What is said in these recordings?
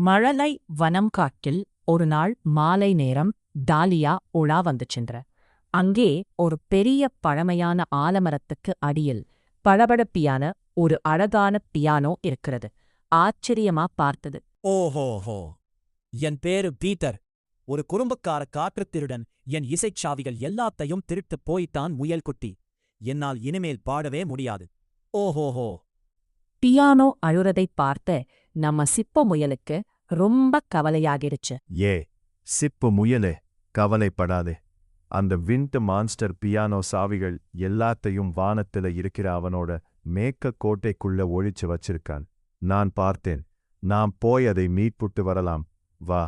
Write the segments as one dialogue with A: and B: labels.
A: மழலை வனம் காட்டில் ஒரு நாள் மாலை நேரம் டாலியா உலா வந்து சென்ற. அங்கே ஒரு பெரிய பழமையான ஆலமரத்துக்கு அடியில் பளபளப்பியான ஒரு அழகான பியானோ இருக்கிறது. ஆச்சரியமா பார்த்தது.
B: ஓஹோஹோ, என் பேரு பீட்டர். ஒரு குறும்புக்கார காற்றுத்திருடன் என் இசைச்சாவிகள் எல்லாத்தையும் திருட்டுப் போய்த்தான் முயல் குட்டி. என்னால் இனிமேல் பாடவே முடியாது. ஓஹோஹோ.
A: பியானோ அழுறதைப் பார்த்த நம்ம சிப்ப முயலுக்கு ரொம்ப கவலையாகிடுச்சு.
C: ஏ சிப்பு முயலே, கவலைப்படாதே. அந்த விண்ட் மான்ஸ்டர் பியானோ சாவிகள் எல்லாத்தையும் வானத்துல இருக்கிற அவனோட மேக்க கோட்டைக்குள்ள ஒழிச்சு வச்சிருக்கான். நான் பார்த்தேன். நாம் போய் அதை மீட்புட்டு வரலாம். வா.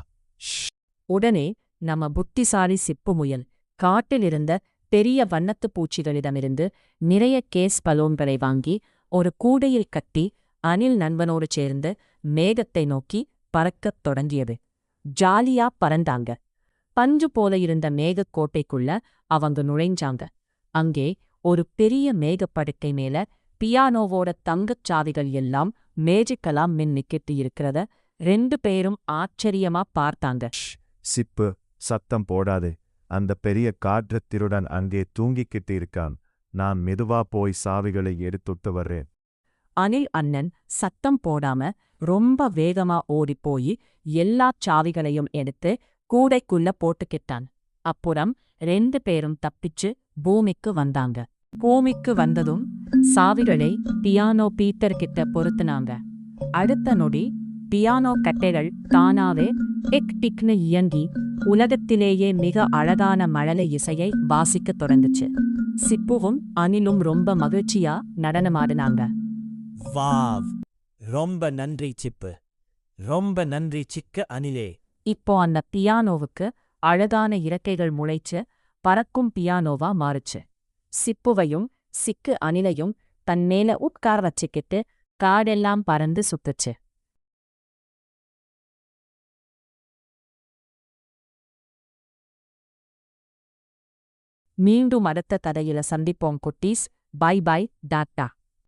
A: உடனே நம்ம புத்திசாலி சிப்பு முயல் காட்டிலிருந்த பெரிய வண்ணத்துப் பூச்சிகளிடமிருந்து நிறைய கேஸ் பலூன்களை வாங்கி ஒரு கூடையில் கட்டி அணில் நண்பனோடு சேர்ந்து மேகத்தை நோக்கி பறக்கத் தொடங்கியது. ஜாலியா பறந்தாங்க. பஞ்சு போல இருந்த மேகக் கோட்டைக்குள்ள அவங்க நுழைஞ்சாங்க. அங்கே ஒரு பெரிய மேகப்படுக்கை மேல பியானோவோட தங்கச் சாவிகள் எல்லாம் மேஜிக்கலா மின்னிக்கிட்டு இருக்கிறத 2 பேரும் ஆச்சரியமா பார்த்தாங்க.
C: சிப்பு, சத்தம் போடாதே. அந்த பெரிய காற்றுத் திருடன் அங்கே தூங்கிக்கிட்டு இருக்கான். நான் மெதுவா போய் சாவிகளை எடுத்துட்டு வர்றேன்.
A: அணில் அண்ணன் சத்தம் போடாம ரொம்ப வேகமா ஓடிப்போய் எல்லாச் சாவிகளையும் எடுத்து கூடைக்குள்ள போட்டுக்கிட்டான். அப்புறம் 2 பேரும் தப்பிச்சு பூமிக்கு வந்தாங்க. பூமிக்கு வந்ததும் சாவிகளை பியானோ பீட்டர் கிட்ட பொருத்துனாங்க. அடுத்த நொடி பியானோ கட்டைகள் தானாவே டிக் டிக்னு இயங்கி உலகத்திலேயே மிக அழகான மழலை இசையை வாசிக்கத் தொடங்குச்சு. சிப்புவும் அணிலும் ரொம்ப மகிழ்ச்சியா நடனமாடினாங்க.
B: வாவ், ரொம்ப நன்றி சிப்பு. ரொம்ப நன்றி சிக்க அணிலே.
A: இப்போ அந்த பியானோவுக்கு அழகான இறக்கைகள் முளைச்சு பறக்கும் பியானோவா மாறுச்சு. சிப்புவையும் சிக்கு அணிலையும் தன் மேல உட்கார வச்சுக்கிட்டு காடெல்லாம் பறந்து சுத்துச்சு. மீண்டும் அடுத்த கதையில சந்திப்போம் குட்டீஸ். Bye bye, tata.